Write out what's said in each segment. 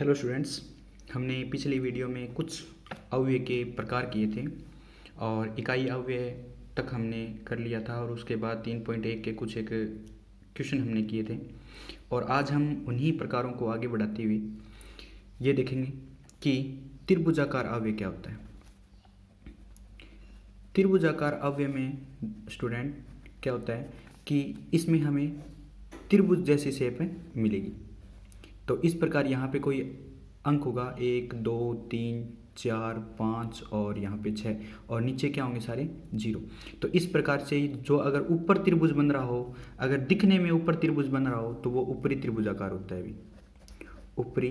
Hello students, हमने पिछली video में कुछ अव्यय के प्रकार किए थे और इकाई अव्यय तक हमने कर लिया था और उसके बाद 3.1 के कुछ एक क्वेश्चन हमने किए थे और आज हम उन्हीं प्रकारों को आगे बढ़ाते हुए ये देखेंगे कि त्रिभुजाकार अव्यय क्या होता है। त्रिभुजाकार अव्यय में स्टूडेंट क्या होता है कि इसमें हमें त्रिभुज जैसी शेप मिलेगी। तो इस प्रकार यहाँ पे कोई अंक होगा 1 2 3 4 5 और यहाँ पे 6 और नीचे क्या होंगे सारे 0। तो इस प्रकार से जो अगर ऊपर त्रिभुज बन रहा हो, अगर दिखने में ऊपर त्रिभुज बन रहा हो तो वो ऊपरी त्रिभुजाकार होता है। भी ऊपरी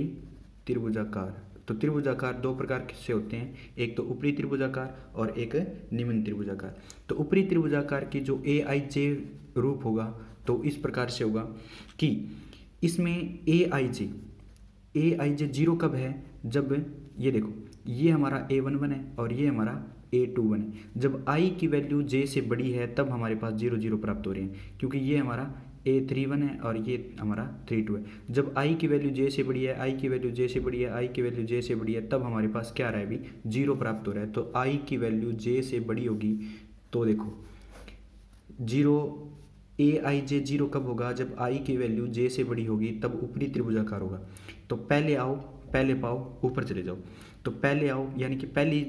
त्रिभुजाकार, तो त्रिभुजाकार दो प्रकार से होते हैं, एक तो ऊपरी त्रिभुजाकार और एक निम्न त्रिभुजाकार। तो ऊपरी त्रिभुजाकार की जो AIJ रूप होगा तो इस प्रकार से होगा कि इसमें AIJ 0 कब है, जब ये देखो ये हमारा A11 है और ये हमारा A21 है। जब I की वैल्यू J से बड़ी है तब हमारे पास 0 0 प्राप्त हो रहे हैं, क्योंकि ये हमारा A31 है और ये हमारा 32 है। जब I की वैल्यू J से बड़ी है, I की वैल्यू J से बड़ी है, I की वैल्यू J से बड़ी है, तब हमारे पास क्या आ रहा है, अभी 0 प्राप्त हो रहा है। तो I की वैल्यू J से बड़ी होगी तो देखो 0 AIJ 0 कब होगा, जब I की वैल्यू J से बड़ी होगी तब ऊपरी त्रिभुजाकार होगा। तो पहले आओ पहले पाओ ऊपर चले जाओ। तो पहले आओ यानी कि पहली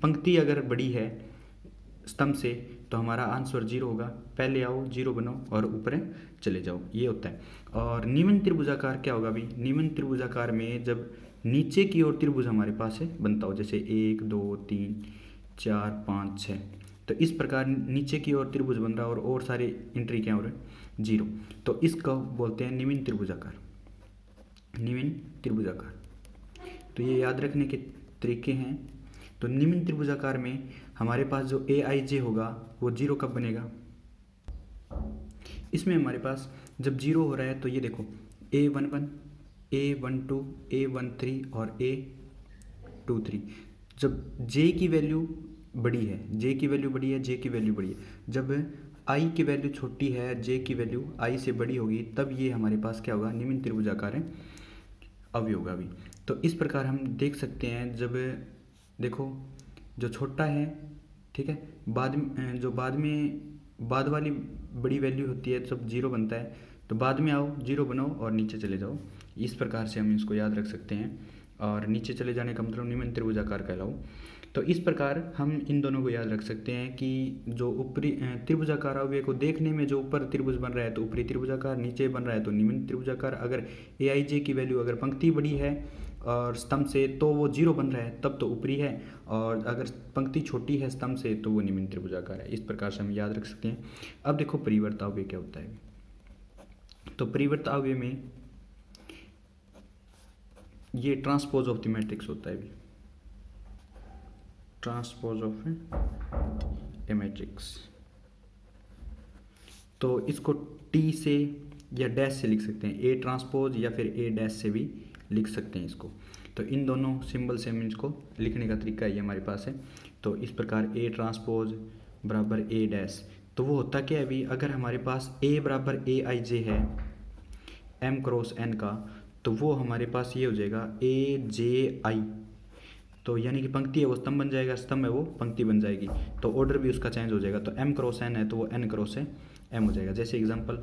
पंक्ति अगर बड़ी है स्तंभ से तो हमारा आंसर 0 होगा। पहले आओ 0 बनो और ऊपर चले जाओ, ये होता है। और निम्न त्रिभुजाकार क्या होगा, भी निम्न त्रिभुजाकार में जब नीचे की ओर त्रिभुज हमारे पास है बनता हो, जैसे 1 2 3 4 5 6, तो इस प्रकार नीचे की ओर त्रिभुज बन रहा है और सारे एंट्री क्या हो रहे हैं 0, तो इसको बोलते हैं निम्न त्रिभुजाकार। निम्न त्रिभुजाकार, तो ये याद रखने के तरीके हैं। तो निम्न त्रिभुजाकार में हमारे पास जो AIJ होगा वो 0 कब बनेगा, इसमें हमारे पास जब 0 हो रहा है तो ये देखो A11 A12 A13 और A23। जब J की वैल्यू बड़ी है, J की वैल्यू बड़ी है, J की वैल्यू बड़ी है, जब I की वैल्यू छोटी है, J की वैल्यू I से बड़ी होगी, तब ये हमारे पास क्या होगा, निम्न त्रिभुजाकार है अव्यय होगा भी। तो इस प्रकार हम देख सकते हैं, जब देखो जो छोटा है, ठीक है, बाद में जो बाद वाली बड़ी वैल्यू होती है जब 0 बनता है, तो बाद में आओ 0 बनाओ और नीचे चले जाओ। इस प्रकार से हम इसको याद रख सकते हैं और नीचे चले जाने का मतलब निम्न त्रिभुजाकार कहलाओ। तो इस प्रकार हम इन दोनों को याद रख सकते हैं कि जो ऊपरी त्रिभुजाकार अव्यय को देखने में जो ऊपर त्रिभुज बन रहा है तो ऊपरी त्रिभुजाकार, नीचे बन रहा है तो निम्न त्रिभुजाकार। अगर AIJ की वैल्यू अगर पंक्ति बड़ी है और स्तंभ से तो वो 0 बन रहा है तब तो ऊपरी है, और अगर पंक्ति छोटी है स्तंभ से तो वो निम्न त्रिभुजाकार है। इस प्रकार से हम याद रख सकते हैं। अब देखो परिवर्त अव्यय क्या होता है। तो परिवर्त अव्यय में ये ट्रांसपोज ऑफ द मैट्रिक्स होता है। ट्रांसपोज ऑफ ए मैट्रिक्स, तो इसको T से या डैश से लिख सकते हैं, A ट्रांसपोज या फिर A डैश से भी लिख सकते हैं इसको। तो इन दोनों सिंबल से हम इसको लिखने का तरीका ये हमारे पास है। तो इस प्रकार A ट्रांसपोज बराबर A डैश, तो वो होता क्या है भी, अगर हमारे पास A बराबर AIJ है M क्रॉस N का, तो वो हमारे पास ये हो जाएगा AJI। तो यानी कि पंक्ति है वो स्तंभ बन जाएगा, स्तंभ है वो पंक्ति बन जाएगी, तो ऑर्डर भी उसका चेंज हो जाएगा। तो M क्रॉस N है तो वो N क्रॉस M हो जाएगा। जैसे एग्जांपल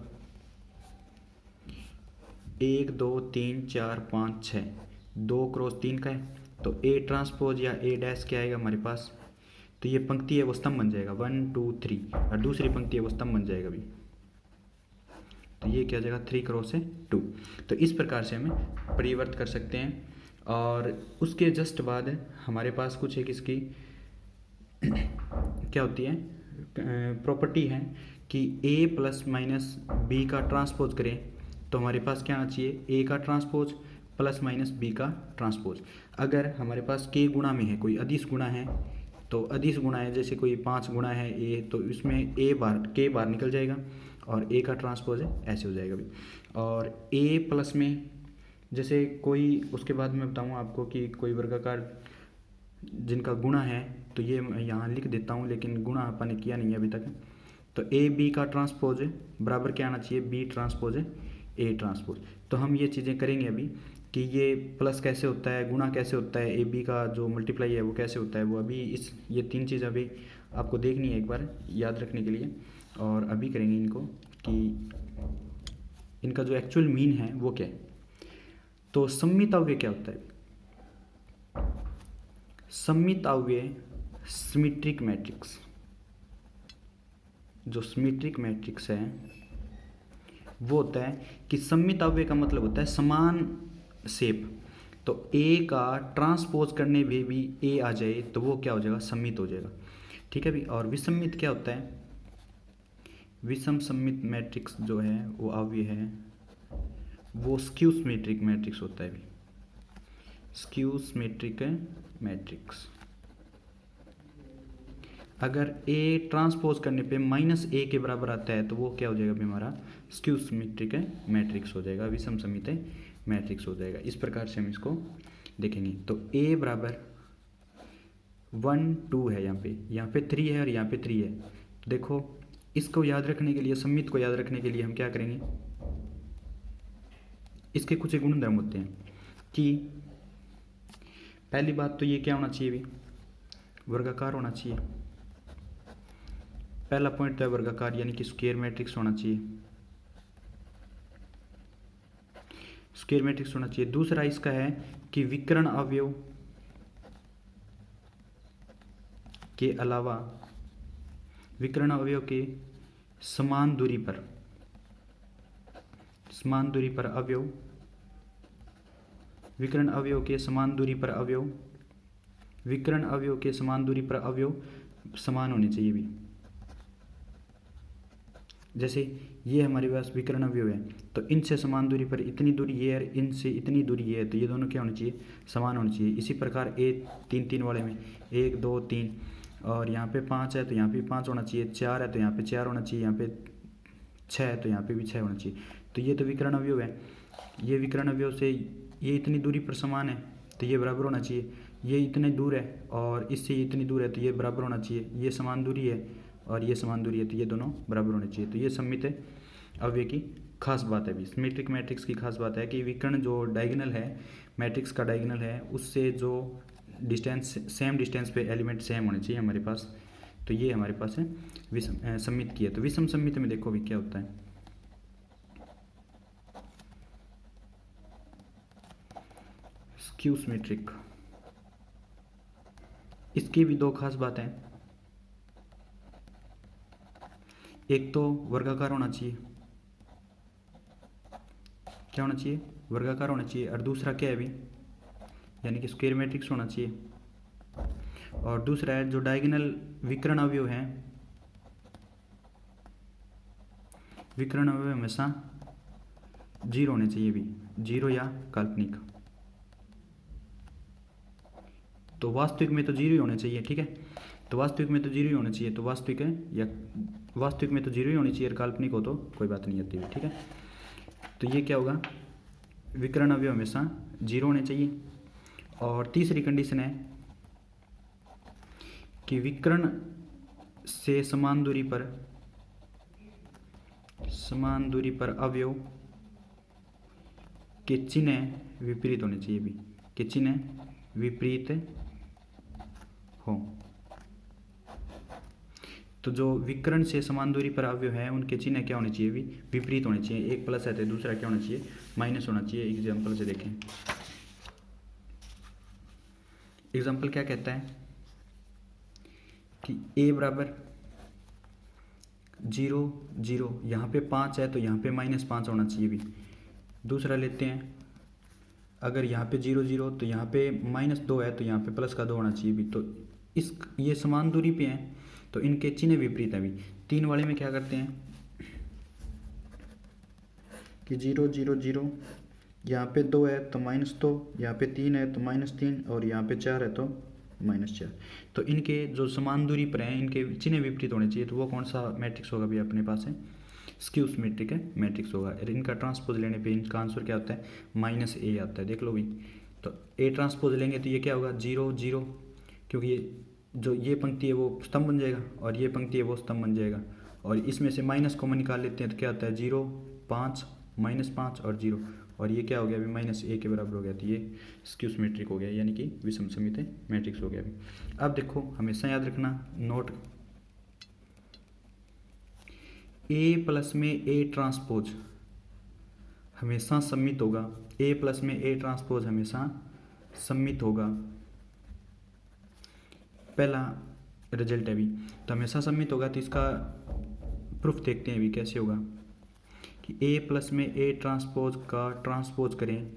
1 2 3 4 5 6, 2 क्रॉस 3 का है, तो A ट्रांसपोज या A डैश क्या आएगा हमारे पास, तो ये पंक्ति है वो स्तंभ बन जाएगा 1 2 3, और दूसरी पंक्ति है वो स्तंभ बन जाएगा भी, तो ये क्या हो जाएगा 3 क्रॉस 2। तो इस प्रकार से हमें परिवर्त कर सकते हैं। और उसके जस्ट बाद हमारे पास कुछ एक इसकी क्या होती है प्रॉपर्टी है कि A प्लस माइनस B का ट्रांसपोज करें तो हमारे पास क्या आना चाहिए, A का ट्रांसपोज प्लस माइनस B का ट्रांसपोज। अगर हमारे पास K गुणा में है, कोई अदिश गुणा है, तो अदिश गुणा है जैसे कोई 5 गुणा है A, तो इसमें K बार निकल जाएगा और A का ट्रांसपोज है ऐसे हो जाएगा भी। और A प्लस में जैसे कोई, उसके बाद मैं बताऊँ आपको कि कोई वर्गाकार जिनका गुणा है, तो ये यहाँ लिख देता हूँ, लेकिन गुणा अपन ने किया नहीं है अभी तक। तो AB का ट्रांसपोज बराबर क्या आना चाहिए, B ट्रांसपोज A ट्रांसपोज। तो हम ये चीज़ें करेंगे अभी। कि ये प्लस कैसे होता है, गुणा कैसे होता है, ए बी का जो मल्टीप्लाई है वो कैसे होता है, वो अभी ये 3 चीज़ अभी आपको देखनी है एक बार याद रखने के लिए, और अभी करेंगे इनको कि इनका जो एक्चुअल मीन है वो क्या है। तो सममित अव्यय क्या होता है? सममित अव्यय सिमेट्रिक मैट्रिक्स, जो सिमेट्रिक मैट्रिक्स है वो होता है कि सममित अव्यय का मतलब होता है समान शेप, तो ए का ट्रांसपोज करने में भी ए आ जाए तो वो क्या हो जाएगा, सममित हो जाएगा, ठीक है भी। और विषममित क्या होता है? विषम सममित मैट्रिक्स जो है वो अव्यय है वो स्क्यू सिमेट्रिक मैट्रिक्स होता है भी, स्क्यू सिमेट्रिक मैट्रिक्स। अगर ए ट्रांसपोज करने पे माइनस ए के बराबर आता है तो वो क्या हो जाएगा भी, हमारा स्क्यू सिमेट्रिक मैट्रिक्स हो जाएगा, विषम सममित मैट्रिक्स हो जाएगा। इस प्रकार से हम इसको देखेंगे। तो ए बराबर 1 2 है, यहाँ पे 3 है और यहाँ पे 3 है। तो देखो इसको याद रखने के लिए, सममित को याद रखने के लिए हम क्या करेंगे, इसके कुछ गुणधर्म होते हैं कि पहली बात तो ये क्या होना चाहिए भी, वर्गाकार होना चाहिए। पहला पॉइंट तो है वर्गाकार, यानी कि स्क्वायर मैट्रिक्स होना चाहिए, स्क्वायर मैट्रिक्स होना चाहिए। दूसरा इसका है कि विकर्ण अवयव के अलावा विकर्ण अवयव के समान दूरी पर अवयव, विकर्ण अवयव के समान दूरी पर अवयव, विकर्ण अवयव के समान दूरी पर अवयव समान होने चाहिए भी। जैसे ये हमारे पास विकर्ण अवयव है, तो इनसे समान दूरी पर इतनी दूरी ये है, इनसे इतनी दूरी ये है, तो ये दोनों क्या होने चाहिए, समान होने चाहिए। इसी प्रकार ए 3 3 वाले में 1 2 3, और यहाँ पे 5 है तो यहाँ पे 5 होना चाहिए, 4 है तो यहाँ पे 4 होना चाहिए, यहाँ पे 6 है तो यहाँ पे भी 6 होना चाहिए। तो ये तो विकर्ण अवयव है, ये विकर्ण अवयव से ये इतनी दूरी पर समान है तो ये बराबर होना चाहिए। ये इतनी दूर है और इससे ये इतनी दूर है तो ये बराबर होना चाहिए। ये समान दूरी है और ये समान दूरी है तो ये दोनों बराबर होने चाहिए। तो ये सममित अवयव की खास बात है भी, सिमेट्रिक मैट्रिक्स की खास बात है कि विकर्ण जो डायगोनल है, मैट्रिक्स का डायगोनल है, उससे जो डिस्टेंस सेम डिस्टेंस पे एलिमेंट सेम होने चाहिए हमारे पास। तो ये हमारे पास है विषम सममित की है। तो विषम सममित में देखो भी क्या होता है, स्क्यू सिमेट्रिक। इसकी भी 2 खास बातें हैं, एक तो वर्गाकार होना चाहिए, क्या होना चाहिए, वर्गाकार होना चाहिए। और दूसरा क्या है भी, यानी कि स्क्वायर मैट्रिक्स होना चाहिए। और दूसरा है जो डायगोनल विकर्ण अवयव हैं, विकर्ण अवयव हमेशा 0 होने चाहिए भी, 0 या काल्पनिक। तो वास्तविक में तो 0 ही होने चाहिए, ठीक है। तो वास्तविक में तो 0 ही होने चाहिए, तो वास्तविक है या वास्तविक में तो 0 ही होनी चाहिए, और काल्पनिक हो तो कोई बात नहीं आती है, ठीक है। तो ये क्या होगा, विकर्ण अवयव हमेशा 0 होने चाहिए। और तीसरी कंडीशन है कि विकर्ण से समान दूरी पर अवयव के चिन्ह विपरीत होने चाहिए भी, के चिन्ह विपरीत हो। तो जो विकर्ण से समान दूरी पर अवयव है उनके चिन्ह क्या होने चाहिए भी, विपरीत होने चाहिए। एक प्लस है तो दूसरा क्या होना चाहिए, माइनस होना चाहिए। एग्जाम्पल से देखें, एग्जाम्पल क्या कहता है कि a बराबर 0 0, यहाँ पे 5 है तो यहाँ पे -5 होना चाहिए भी। दूसरा लेते हैं, अगर यहाँ पे 0 0 तो यहाँ पे -2 है तो यहाँ पे प्लस का 2 होना चाहिए भी। तो ये समान दूरी पे हैं तो इनके चिन्ह विपरीत है भी। 3 वाले में क्या करते हैं कि 0 0 0, यहाँ पे 2 है तो -2, यहाँ पे 3 है तो -3, और यहाँ पे 4 है तो -4। तो इनके जो समान दूरी पर हैं इनके चिन्ह विपरीत होने चाहिए। तो वो कौन सा मैट्रिक्स होगा भी अपने पास है, स्क्यू सिमेट्रिक मैट्रिक्स होगा। और इनका ट्रांसपोज लेने पे इनका आंसर क्या होता है, -a आता है, देख लो भी। तो a ट्रांसपोज लेंगे तो ये क्या होगा, 0 0, क्योंकि ये पंक्ति है वो स्तंभ बन जाएगा और ये पंक्ति है वो स्तंभ बन जाएगा। और इसमें से माइनस कॉमन निकाल लेते हैं तो क्या आता है, 0 5 -5 और 0, और ये क्या हो गया अभी माइनस ए के बराबर हो गया, तो ये स्क्यू सिमेट्रिक हो गया, यानी कि विषम समित मैट्रिक्स हो गया अभी। अब देखो हमेशा याद रखना नोट, ए प्लस में ए ट्रांसपोज हमेशा सम्मित होगा, ए प्लस में ए ट्रांसपोज हमेशा सम्मित होगा, पहला रिजल्ट है अभी, तो हमेशा सम्मित होगा। तो इसका प्रूफ देखते हैं अभी कैसे होगा कि ए प्लस में ए ट्रांसपोज का ट्रांसपोज करें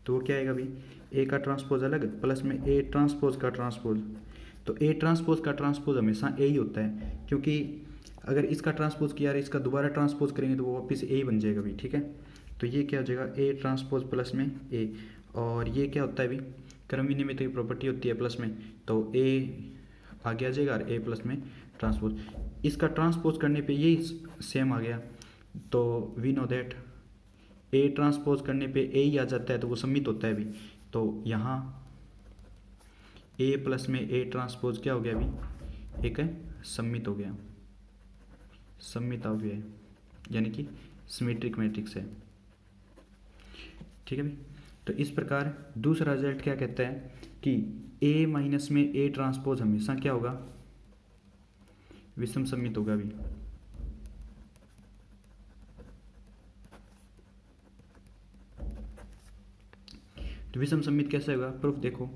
तो वो क्या आएगा अभी, ए का ट्रांसपोज अलग प्लस में ए ट्रांसपोज का ट्रांसपोज, तो ए ट्रांसपोज का ट्रांसपोज हमेशा ए ही होता है, क्योंकि अगर इसका ट्रांसपोज किया और इसका दोबारा ट्रांसपोज करेंगे तो वो वापस ए ही बन जाएगा अभी, ठीक है। तो ये क्या हो जाएगा ए ट्रांसपोज प्लस में ए, और ये क्या होता है अभी क्रम विनिमय की प्रॉपर्टी होती है प्लस में, तो ए आगे आ जाएगा और ए प्लस में ट्रांसपोज, इसका ट्रांसपोज करने पे यही सेम आ गया, तो we know that A transpose करने पे ए ही आ जाता है, तो वो सम्मित होता है अभी। तो यहाँ ए प्लस में ए ट्रांसपोज क्या हो गया अभी, एक सम्मित हो गया, सम्मित अवयव है, यानी कि सिमेट्रिक मैट्रिक्स है, ठीक है भाई। तो इस प्रकार दूसरा रिजल्ट क्या कहता है कि ए माइनस में ए ट्रांसपोज हमेशा क्या होगा, विषम सम्मित होगा अभी। तो विषम सम्मित कैसे होगा, प्रूफ देखो,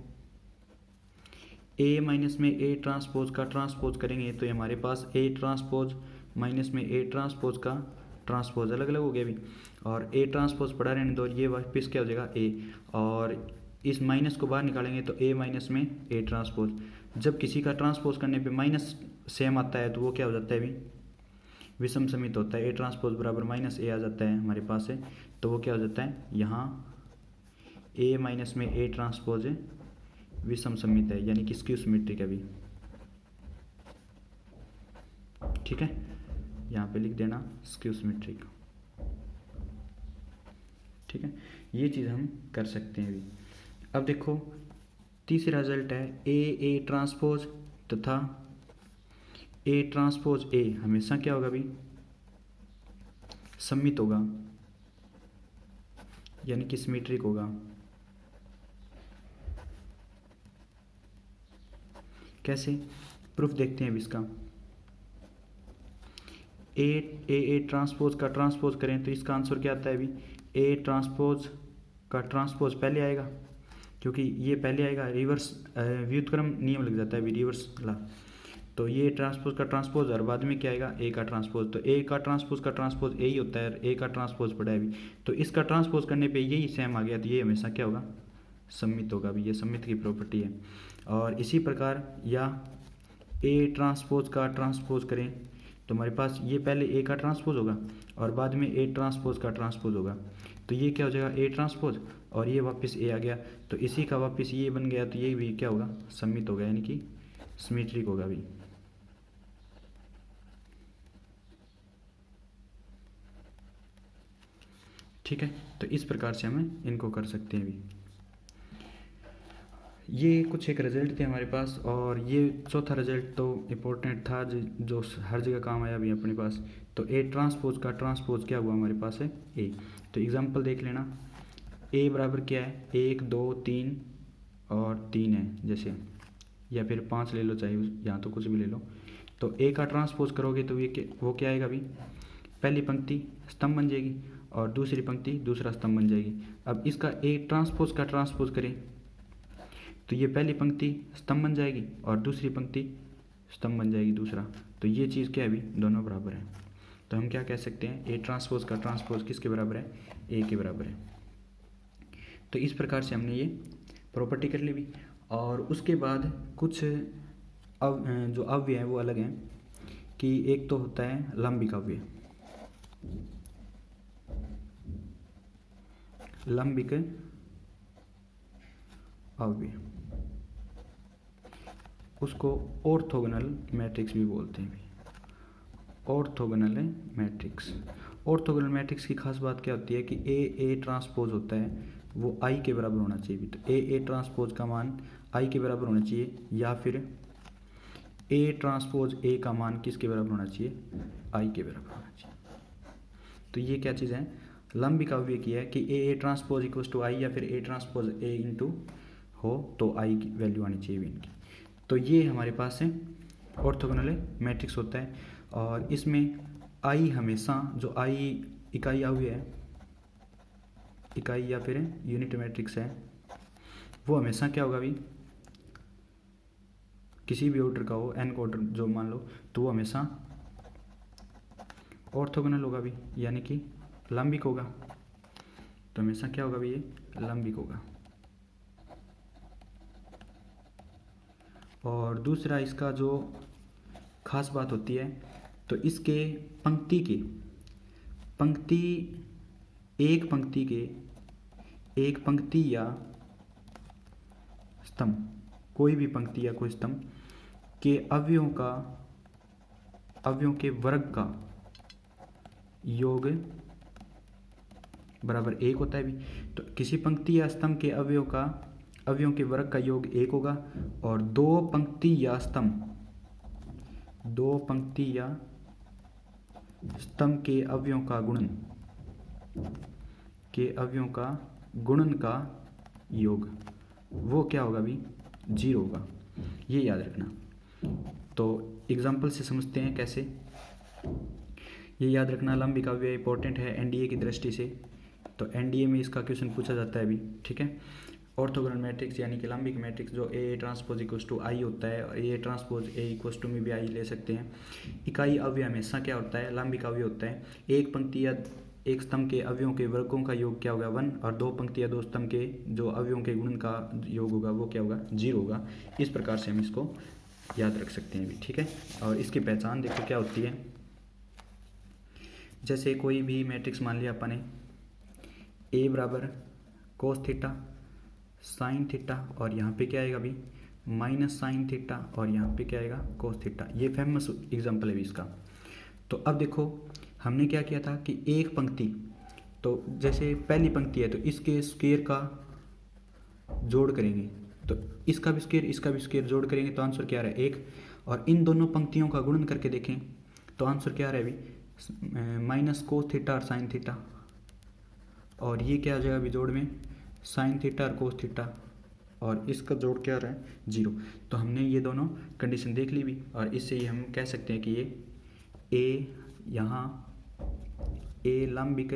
ए माइनस में ए ट्रांसपोज का ट्रांसपोज करेंगे तो हमारे पास ए ट्रांसपोज माइनस में ए ट्रांसपोज का ट्रांसपोज अलग अलग हो गया अभी, और ए ट्रांसपोज पड़ा रहने दो, ये वापस क्या हो जाएगा ए, और इस माइनस को बाहर निकालेंगे तो ए माइनस में ए ट्रांसपोज। जब किसी का ट्रांसपोज करने पे माइनस सेम आता है तो वो क्या हो जाता है अभी, विषम समित होता है, ए ट्रांसपोज बराबर माइनस ए आ जाता है हमारे पास है, तो वो क्या हो जाता है यहाँ ए माइनस में ए ट्रांसपोज विषम समित है, यानी कि स्क्यू सिमेट्रिक है अभी, ठीक है। यहाँ पे लिख देना स्क्यू सिमेट्रिक, ठीक है, ये चीज़ हम कर सकते हैं अभी। अब देखो तीसरा रिजल्ट है ए ट्रांसपोज तथा ए ट्रांसपोज ए हमेशा क्या होगा अभी, सम्मित होगा, यानी कि सिमेट्रिक होगा। कैसे, प्रूफ देखते हैं अभी इसका, ए ट्रांसपोज का ट्रांसपोज करें तो इसका आंसर क्या आता है अभी, ए ट्रांसपोज का ट्रांसपोज पहले आएगा, क्योंकि ये पहले आएगा, रिवर्स व्युत्क्रम नियम लग जाता है अभी, रिवर्स ला, तो ये ट्रांसपोज का ट्रांसपोज और बाद में क्या आएगा ए का ट्रांसपोज, तो ए का ट्रांसपोज ए ही होता है, ए का ट्रांसपोज पड़ा है अभी, तो इसका ट्रांसपोज करने पे यही सेम आ गया, तो ये हमेशा क्या होगा, सम्मित होगा अभी, ये सम्मित की प्रॉपर्टी है। और इसी प्रकार या ए ट्रांसपोज का ट्रांसपोज करें तो हमारे पास ये पहले ए का ट्रांसपोज होगा और बाद में ए ट्रांसपोज का ट्रांसपोज होगा, तो ये क्या हो जाएगा ए ट्रांसपोज, और ये वापस ए आ गया, तो इसी का वापस ये बन गया, तो ये भी क्या होगा, सम्मित होगा, यानी कि सिमेट्रिक होगा अभी, ठीक है। तो इस प्रकार से हमें इनको कर सकते हैं अभी। ये कुछ एक रिजल्ट थे हमारे पास, और ये चौथा रिजल्ट तो इम्पोर्टेंट था जो हर जगह काम आया अभी अपने पास। तो ए ट्रांसपोज का ट्रांसपोज क्या हुआ हमारे पास है ए, तो एग्जांपल देख लेना, ए बराबर क्या है 1 2 3 और 3 है जैसे, या फिर 5 ले लो, चाहे यहाँ तो कुछ भी ले लो। तो ए का ट्रांसपोज करोगे तो ये वो क्या आएगा अभी, पहली पंक्ति स्तंभ बन जाएगी और दूसरी पंक्ति दूसरा स्तंभ बन जाएगी। अब इसका ए ट्रांसपोज का ट्रांसपोज करें तो ये पहली पंक्ति स्तंभ बन जाएगी और दूसरी पंक्ति स्तंभ बन जाएगी दूसरा, तो ये चीज़ क्या है अभी, दोनों बराबर है, तो हम क्या कह सकते हैं, ए ट्रांसपोज का ट्रांसपोज किसके बराबर है, ए के बराबर है। तो इस प्रकार से हमने ये प्रॉपर्टी कर ली भी, और उसके बाद कुछ जो अव्यय हैं वो अलग हैं, कि एक तो होता है लंबिक अव्यय, लंबिक अव्यय, उसको ऑर्थोगोनल मैट्रिक्स भी बोलते हैं। ऑर्थोगोनल मैट्रिक्स, ऑर्थोगोनल मैट्रिक्स की खास बात क्या होती है कि ए ट्रांसपोज होता है वो आई के बराबर होना चाहिए, तो ए ट्रांसपोज का मान आई के बराबर होना चाहिए, या फिर ए ट्रांसपोज ए का मान किसके बराबर होना चाहिए, आई के बराबर होना चाहिए। तो ये क्या चीज़ है, लंबिक अवयव की है कि ए ट्रांसपोज इक्वल टू आई या फिर ए ट्रांसपोज ए इंटू हो तो आई की वैल्यू आनी चाहिए इनकी। तो ये हमारे पास है ऑर्थोगोनल मैट्रिक्स होता है। और इसमें आई हमेशा जो आई इकाई अवयव है, इकाई या फिर यूनिट मैट्रिक्स है, वो हमेशा क्या होगा भी, किसी भी ऑर्डर का हो, एन का ऑर्डर जो मान लो, तो वो हमेशा ऑर्थोगोनल होगा भी, यानी कि लंबिक होगा। तो हमेशा क्या होगा भी, ये लंबिक होगा। और दूसरा इसका जो खास बात होती है, तो इसके एक पंक्ति या स्तंभ, कोई भी पंक्ति या कोई स्तंभ के अवयवों के वर्ग का योग बराबर 1 होता है भी। तो किसी पंक्ति या स्तंभ के अवयवों के वर्ग का योग 1 होगा। और दो पंक्ति या स्तंभ के अवयवों का गुणन का योग वो क्या होगा भी, 0 होगा। ये याद रखना। तो एग्जाम्पल से समझते हैं कैसे। ये याद रखना, लंबिक अवयव इंपॉर्टेंट है एनडीए की दृष्टि से। तो एनडीए में इसका क्वेश्चन पूछा जाता है भी, ठीक है। ऑर्थोगोनल मैट्रिक्स यानी कि लंबिक मैट्रिक्स जो A transpose equal to I होता है, और A transpose A equal to में भी आई ले सकते हैं। इकाई अवयव हमेशा क्या होता है, लंबिक अवयव होता है। एक पंक्ति या एक स्तंभ के अवयवों के वर्गों का योग क्या होगा, 1। और दो पंक्ति या दो स्तंभ के जो अवयवों के गुणन का योग होगा वो क्या होगा, 0 होगा। इस प्रकार से हम इसको याद रख सकते हैं भी, ठीक है। और इसकी पहचान देखो क्या होती है। जैसे कोई भी मैट्रिक्स मान लिया अपन ने, ए बराबर कोस थीटा साइन थीटा, और यहाँ पे क्या आएगा भी, माइनस साइन थीटा, और यहाँ पे क्या आएगा, कोस थीटा। ये फेमस एग्जाम्पल है भी इसका। तो अब देखो हमने क्या किया था कि एक पंक्ति, तो जैसे पहली पंक्ति है तो इसके स्क्वायर का जोड़ करेंगे, तो इसका भी स्क्वायर जोड़ करेंगे तो आंसर क्या आ रहा है, 1। और इन दोनों पंक्तियों का गुणन करके देखें तो आंसर क्या आ रहा है अभी, माइनस कोस थीटा और साइन थीटा। और ये क्या आ जाएगा अभी जोड़ में, साइन थीटा और कोस थीटा, और इसका जोड़ क्या आ रहा है, 0। तो हमने ये दोनों कंडीशन देख ली भी, और इससे ही हम कह सकते हैं कि ये ए, यहाँ ए लंबिक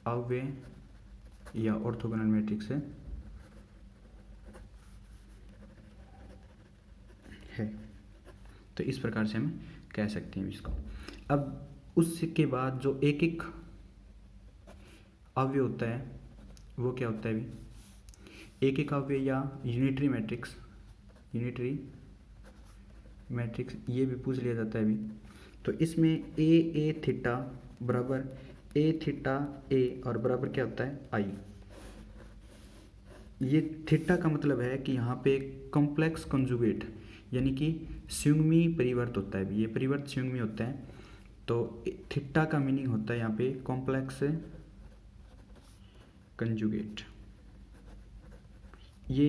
अवयव या ऑर्थोगोनल मैट्रिक्स है। तो इस प्रकार से हम कह सकते हैं इसको। अब उसके बाद जो एक एक अवयव होता है वो क्या होता है भी, एक एक अवयव या यूनिटरी मैट्रिक्स ये भी पूछ लिया जाता है भी। तो इसमें ए थीटा बराबर ए थीटा ए और बराबर क्या होता है, आई। ये थीटा का मतलब है कि यहाँ पे कॉम्प्लेक्स कंजुगेट यानी कि संयुग्मी परिवर्त होता है, ये परिवर्त संयुग्मी होता है। तो थीटा का मीनिंग होता है यहाँ पे कॉम्प्लेक्स कंजुगेट। ये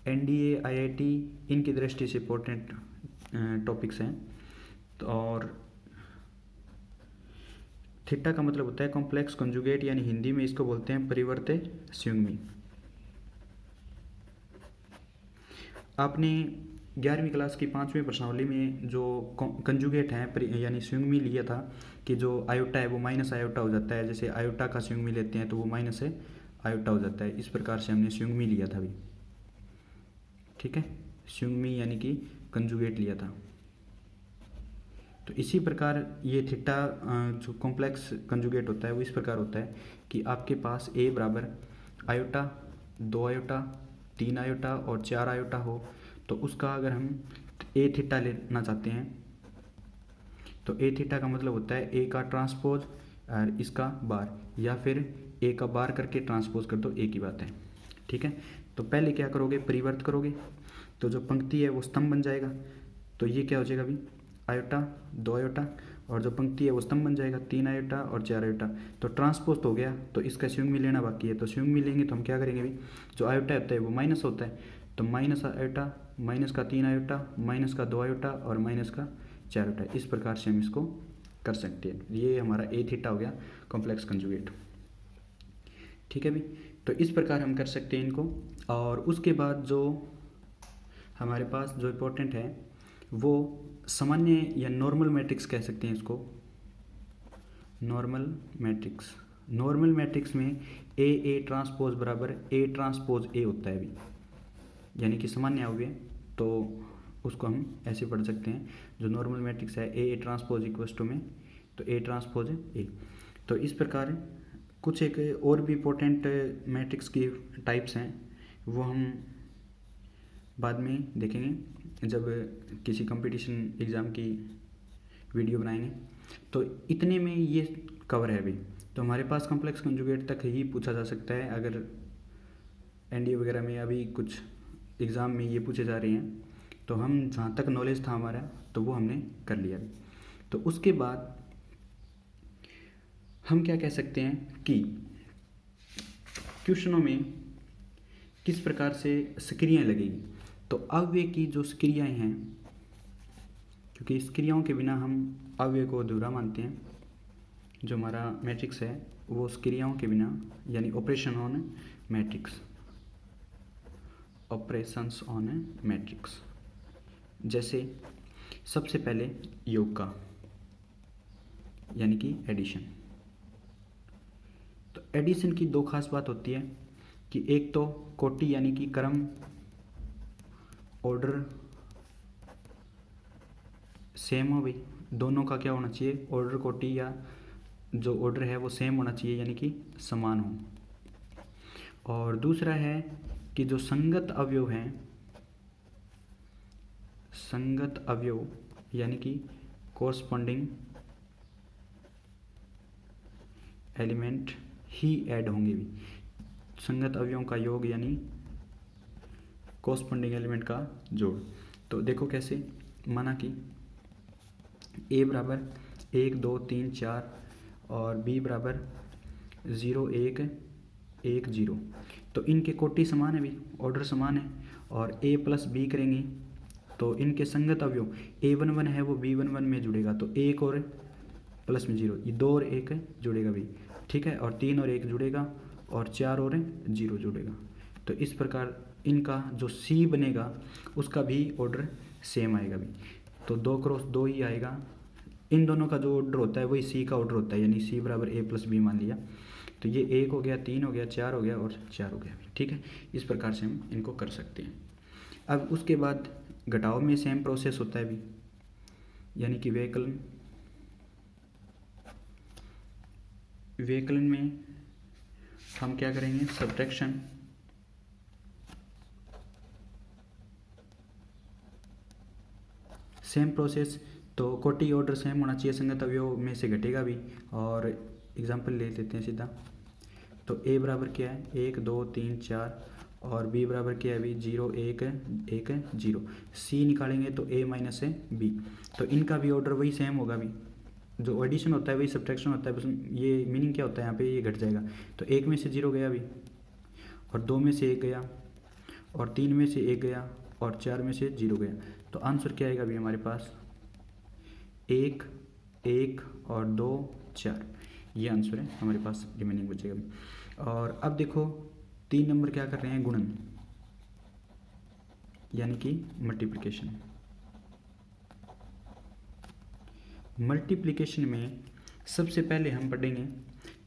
एनडीए आईआईटी इनकी दृष्टि से इंपॉर्टेंट टॉपिक्स हैं। तो और थीटा का मतलब होता है कॉम्प्लेक्स कंजुगेट, यानी हिंदी में इसको बोलते हैं परिवर्त संयुग्मी। आपने 11वीं क्लास की 5वीं प्रश्नावली में जो कंजुगेट है यानी संयुग्मी लिया था कि जो आयोटा है वो माइनस आयोटा हो जाता है। जैसे आयोटा का संयुग्मी लेते हैं तो वो माइनस आयोटा हो जाता है। इस प्रकार से हमने संयुग्मी लिया था भी, ठीक है। संयुग्मी यानी कि कंजुगेट लिया था। तो इसी प्रकार ये थीटा जो कॉम्प्लेक्स कंजुगेट होता है वो इस प्रकार होता है कि आपके पास ए बराबर आयोटा, 2 आयोटा, 3 आयोटा और 4 आयोटा हो, तो उसका अगर हम ए थीटा लेना चाहते हैं तो ए थीटा का मतलब होता है ए का ट्रांसपोज और इसका बार, या फिर ए का बार करके ट्रांसपोज कर दो, एक ही बात है, ठीक है। तो पहले क्या करोगे, परिवर्त करोगे, तो जो पंक्ति है वो स्तंभ बन जाएगा। तो ये क्या हो जाएगा अभी, आयोटा, 2 आयोटा, और जो पंक्ति है वो स्तंभ बन जाएगा, 3 आयोटा और 4 आयोटा। तो ट्रांसपोज हो गया, तो इसका संयुग्मी लेना बाकी है। तो संयुग्मी लेंगे तो हम क्या करेंगे भी, जो आयोटा होता है वो माइनस होता है, तो माइनस आयोटा, माइनस का 3 आयोटा, माइनस का 2 आयोटा और माइनस का 4 आयोटा। इस प्रकार से हम इसको कर सकते हैं। ये हमारा ए थीटा हो गया कॉम्प्लेक्स कंजुगेट। ठीक है भी, तो इस प्रकार हम कर सकते हैं इनको। और उसके बाद जो हमारे पास जो इम्पोर्टेंट है वो सामान्य या नॉर्मल मैट्रिक्स कह सकते हैं इसको, नॉर्मल मैट्रिक्स। नॉर्मल मैट्रिक्स में ए ट्रांसपोज बराबर ए ट्रांसपोज ए होता है अभी, यानी कि सामान्य अवयव, तो उसको हम ऐसे पढ़ सकते हैं। जो नॉर्मल मैट्रिक्स है ए ट्रांसपोज इक्वल्स टू में, तो ए ट्रांसपोज ए। तो इस प्रकार कुछ एक और भी इम्पोर्टेंट मैट्रिक्स की टाइप्स हैं, वो हम बाद में देखेंगे जब किसी कंपटीशन एग्ज़ाम की वीडियो बनाएंगे। तो इतने में ये कवर है अभी। तो हमारे पास कॉम्प्लेक्स कंजुगेट तक ही पूछा जा सकता है। अगर एनडीए वगैरह में अभी कुछ एग्ज़ाम में ये पूछे जा रहे हैं, तो हम जहाँ तक नॉलेज था हमारा तो वो हमने कर लिया अभी। तो उसके बाद हम क्या कह सकते हैं कि क्वेश्चनों में किस प्रकार से सक्रियाएं लगेगी। तो अव्यय की जो सक्रियाएं हैं, क्योंकि इस क्रियाओं के बिना हम अव्यय को अधूरा मानते हैं, जो हमारा मैट्रिक्स है वो उस क्रियाओं के बिना, यानी operation on matrix, operations on matrix. जैसे सबसे पहले योग का, यानी कि एडिशन। तो एडिशन की दो खास बात होती है कि एक तो कोटि यानी कि क्रम, ऑर्डर सेम हो भाई, दोनों का क्या होना चाहिए, ऑर्डर कोटि या जो ऑर्डर है वो सेम होना चाहिए, यानी कि समान हो। और दूसरा है कि जो संगत अवयव हैं, संगत अवयव यानी कि कोरस्पॉन्डिंग एलिमेंट ही ऐड होंगे भी। संगत अवयवों का योग यानी कोरस्पॉन्डिंग एलिमेंट का जोड़। तो देखो कैसे, माना कि ए बराबर 1 2 3 4 और बी बराबर 0 1 1 0। तो इनके कोटि समान है भी, ऑर्डर समान है। और ए प्लस बी करेंगे तो इनके संगत अवयव A11 है वो B11 में जुड़ेगा, तो 1 और प्लस में 0, ये 2 और 1 जुड़ेगा भी, ठीक है। और 3 और 1 जुड़ेगा और 4 और 0 जुड़ेगा। तो इस प्रकार इनका जो C बनेगा उसका भी ऑर्डर सेम आएगा भी, तो 2 क्रॉस 2 ही आएगा। इन दोनों का जो ऑर्डर होता है वही C का ऑर्डर होता है, यानी C बराबर A प्लस बी मान लिया। तो ये 1 हो गया, 3 हो गया, 4 हो गया और 4 हो गया, ठीक है। इस प्रकार से हम इनको कर सकते हैं। अब उसके बाद घटाव में सेम प्रोसेस होता है भी, यानी कि व्यवकलन। व्यवकलन में हम क्या करेंगे, सब्ट्रैक्शन। सेम प्रोसेस, तो कोटि ऑर्डर सेम होना चाहिए, संगत अवयव में से घटेगा भी। और एग्जांपल ले लेते हैं सीधा। तो ए बराबर क्या है, 1 2 3 4 और बी बराबर क्या है अभी 0 1 1 0। सी निकालेंगे तो ए माइनस है बी, तो इनका भी ऑर्डर वही सेम होगा भी। जो एडिशन होता है वही सब्ट्रैक्शन होता है, बस ये मीनिंग क्या होता है यहाँ पे, ये घट जाएगा। तो 1 में से 0 गया अभी, और 2 में से 1 गया, और 3 में से 1 गया, और 4 में से 0 गया। तो आंसर क्या आएगा अभी हमारे पास, 1 1 और 2 4, ये आंसर है हमारे पास, रिमेनिंग बचेगा अभी। और अब देखो 3 नंबर क्या कर रहे हैं, गुणन यानी कि मल्टीप्लिकेशन। मल्टीप्लिकेशन में सबसे पहले हम पढ़ेंगे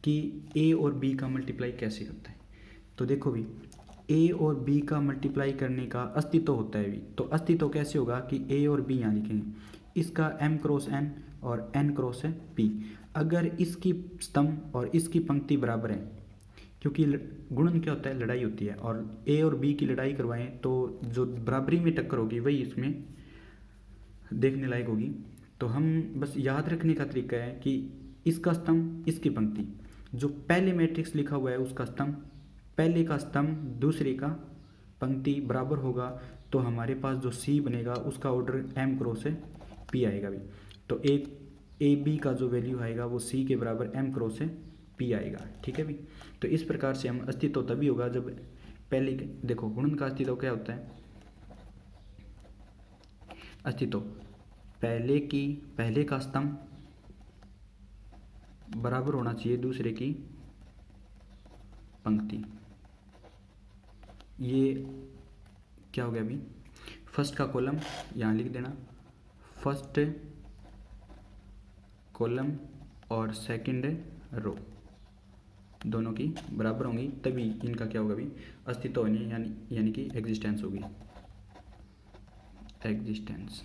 कि ए और बी का मल्टीप्लाई कैसे होता है। तो देखो भी, ए और बी का मल्टीप्लाई करने का अस्तित्व होता है भी। तो अस्तित्व कैसे होगा कि ए और बी यहाँ लिखेंगे, इसका m क्रॉस n और n क्रॉस है p। अगर इसकी स्तंभ और इसकी पंक्ति बराबर है, क्योंकि गुणन क्या होता है, लड़ाई होती है, और ए और बी की लड़ाई करवाएं तो जो बराबरी में टक्कर होगी वही इसमें देखने लायक होगी। तो हम बस याद रखने का तरीका है कि इसका स्तंभ इसकी पंक्ति, जो पहले मैट्रिक्स लिखा हुआ है उसका स्तंभ, पहले का स्तंभ दूसरे का पंक्ति बराबर होगा, तो हमारे पास जो सी बनेगा उसका ऑर्डर m क्रॉस है p आएगा भी। तो एक ए बी का जो वैल्यू आएगा वो सी के बराबर m क्रॉस है p आएगा, ठीक है भी। तो इस प्रकार से हम अस्तित्व तभी होगा जब पहले, देखो गुणन का अस्तित्व क्या होता है, अस्तित्व पहले का स्तंभ बराबर होना चाहिए दूसरे की पंक्ति। ये क्या हो गया अभी, फर्स्ट का कॉलम यहाँ लिख देना, फर्स्ट कॉलम और सेकंड रो दोनों की बराबर होंगी, तभी इनका क्या होगा अभी, अस्तित्व होनी यानी कि एग्जिस्टेंस होगी, एग्जिस्टेंस।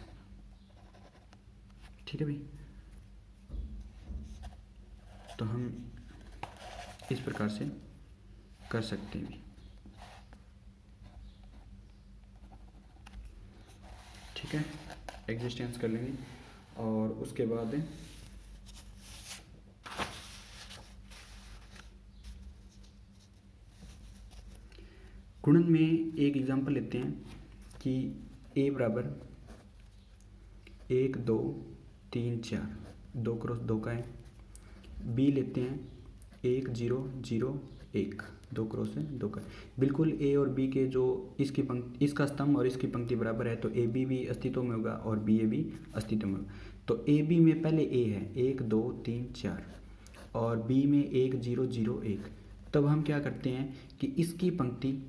ठीक है भाई, तो हम इस प्रकार से कर सकते हैं भी। ठीक है, एग्जिस्टेंस कर लेंगे और उसके बाद गुणन में एक एग्जांपल लेते हैं कि a बराबर 1 2 3 4 2 क्रॉस 2 का है। b लेते हैं 1 0 0 1 2 क्रॉस 2 का। बिल्कुल a और b के जो इसका स्तंभ और इसकी पंक्ति बराबर है, तो ए बी भी अस्तित्व में होगा और बी ए भी अस्तित्व में होगा। तो ए बी में पहले a है 1 2 3 4 और b में 1 0 0 1। तब हम क्या करते हैं कि इसकी पंक्ति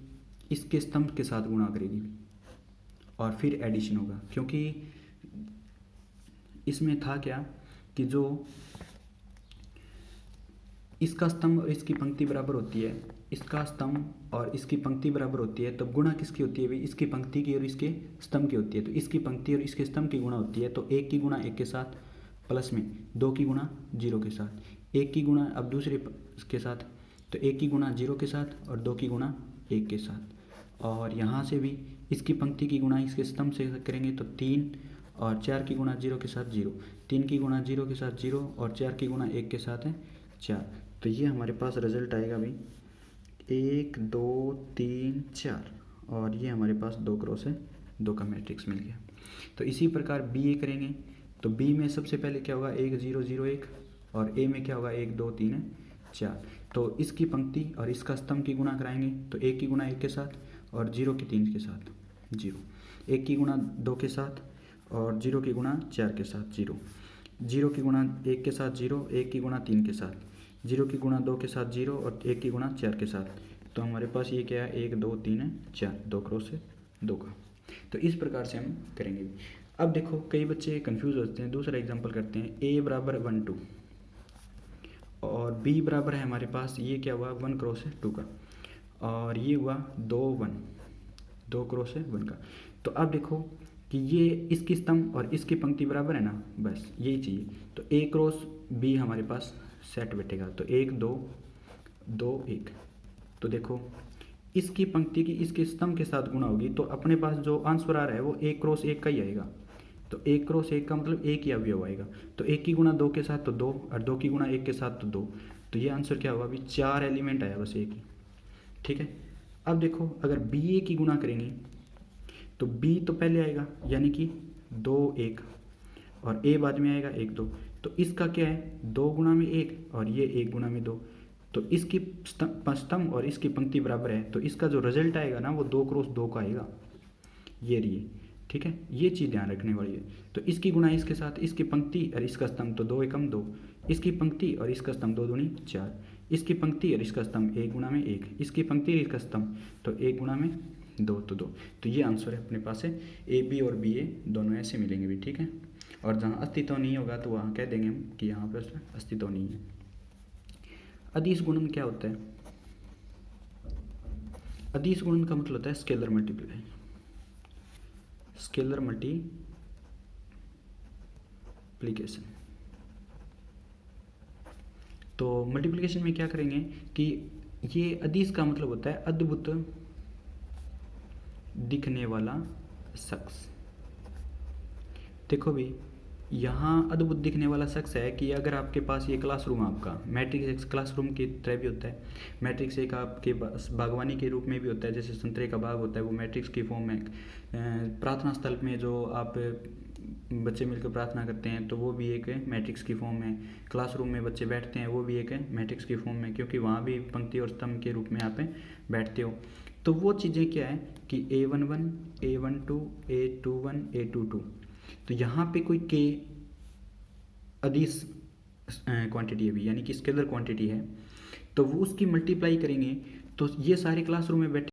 इसके स्तंभ के साथ गुणा करेगी और फिर एडिशन होगा, क्योंकि इसमें था क्या कि जो इसका स्तंभ और इसकी पंक्ति बराबर होती है, इसका स्तंभ और इसकी पंक्ति बराबर होती है, तब गुणा किसकी होती है भाई, इसकी पंक्ति की और इसके स्तंभ की होती है। तो इसकी पंक्ति और इसके स्तंभ की गुणा होती है, तो 1 की गुणा 1 के साथ प्लस में 2 की गुणा 0 के साथ, 1 की गुणा अब दूसरे के साथ, तो 1 की गुणा 0 के साथ और 2 की गुणा 1 के साथ। और यहाँ से भी इसकी पंक्ति की गुणा इसके स्तंभ से करेंगे तो 3 और 4 की गुणा 0 के साथ 0, 3 की गुणा 0 के साथ 0 और 4 की गुणा 1 के साथ है 4। तो ये हमारे पास रिजल्ट आएगा भाई 1 2 3 4 और ये हमारे पास 2 क्रॉस 2 का मैट्रिक्स मिल गया। तो इसी प्रकार बी ए करेंगे तो बी में सबसे पहले क्या होगा 1 0 0 1 और ए में क्या होगा 1 2 3 4। तो इसकी पंक्ति और इसका स्तंभ की गुणा कराएंगे तो 1 की गुणा 1 के साथ और 0 की 3 के साथ 0, 1 की गुणा 2 के साथ और 0 की गुणा 4 के साथ 0, 0 की गुणा 1 के साथ 0, 1 की गुणा 3 के साथ, 0 की गुणा 2 के साथ 0 और 1 की गुणा 4 के साथ। तो हमारे पास ये क्या है 1 2 3 4, 2 क्रॉस 2 का। तो इस प्रकार से हम करेंगे। अब देखो कई बच्चे कंफ्यूज होते हैं, दूसरा एग्जांपल करते हैं a बराबर 1 2 और b बराबर है हमारे पास ये क्या हुआ 1 क्रॉस 2 का और ये हुआ 2 1 2 क्रॉस 1 का। तो अब देखो कि ये इसकी स्तंभ और इसकी पंक्ति बराबर है ना, बस यही चाहिए। तो a क्रॉस b हमारे पास सेट बैठेगा तो 1 2 2 1। तो देखो इसकी पंक्ति की इसके स्तंभ के साथ गुणा होगी तो अपने पास जो आंसर आ रहा है वो 1 क्रॉस 1 का ही आएगा। तो 1 क्रॉस 1 का मतलब 1 ही अवयव आएगा। तो 1 की गुणा 2 के साथ तो 2 और 2 की गुणा 1 के साथ तो 2। तो ये आंसर क्या होगा अभी 4 एलिमेंट आया बस एक ही। ठीक है, अब देखो अगर बी ए की गुणा करेंगे तो बी तो पहले आएगा यानी कि 2 1 और ए बाद में आएगा 1 2। तो इसका क्या है 2 गुणा में 1 और ये 1 गुणा में 2। तो इसकी स्तंभ और इसकी पंक्ति बराबर है तो इसका जो रिजल्ट आएगा ना वो 2 क्रॉस 2 का आएगा, ये रही। ठीक है, ये चीज़ ध्यान रखने वाली है। तो इसकी गुणा इसके साथ, इसकी पंक्ति और इसका स्तंभ तो 2 एकम 2, इसकी पंक्ति और इसका स्तंभ 2 दूनी 4, इसकी पंक्ति और इसका स्तंभ 1 गुणा में 1, इसकी पंक्ति और इसका स्तंभ तो 1 गुणा में 2 तो 2। तो ये आंसर है अपने पास है ए बी और बी ए दोनों ऐसे मिलेंगे भी। ठीक है, और जहाँ अस्तित्व नहीं होगा तो वहाँ कह देंगे हम कि यहाँ पर अस्तित्व नहीं है। अदिश गुणन क्या होता है? अदिश गुणन का मतलब होता है स्केलर मल्टीप्लाई, स्केलर मल्टीप्लिकेशन। तो मल्टीप्लिकेशन में क्या करेंगे कि ये अदिश का मतलब होता है अद्भुत दिखने वाला शख्स। देखो भी यहाँ अद्भुत दिखने वाला शख्स है कि अगर आपके पास ये क्लासरूम आपका मैट्रिक्स एक क्लासरूम की तरह भी होता है, मैट्रिक्स एक आपके बागवानी के रूप में भी होता है, जैसे संतरे का बाग होता है वो मैट्रिक्स की फॉर्म में, प्रार्थना स्थल में जो आप बच्चे मिलकर प्रार्थना करते हैं तो वो भी एक मैट्रिक्स की फॉर्म में, क्लासरूम में बच्चे बैठते हैं वो भी एक मैट्रिक्स की फॉर्म में, क्योंकि वहाँ भी पंक्ति और स्तंभ के रूप में आप बैठते हो। तो वो चीज़ें क्या है कि A11 A12 A21 A22। तो यहाँ पे कोई के अदिश क्वांटिटी है, यानी कि स्केलर क्वांटिटी है, तो वो उसकी मल्टीप्लाई करेंगे तो ये सारे क्लासरूम में बैठे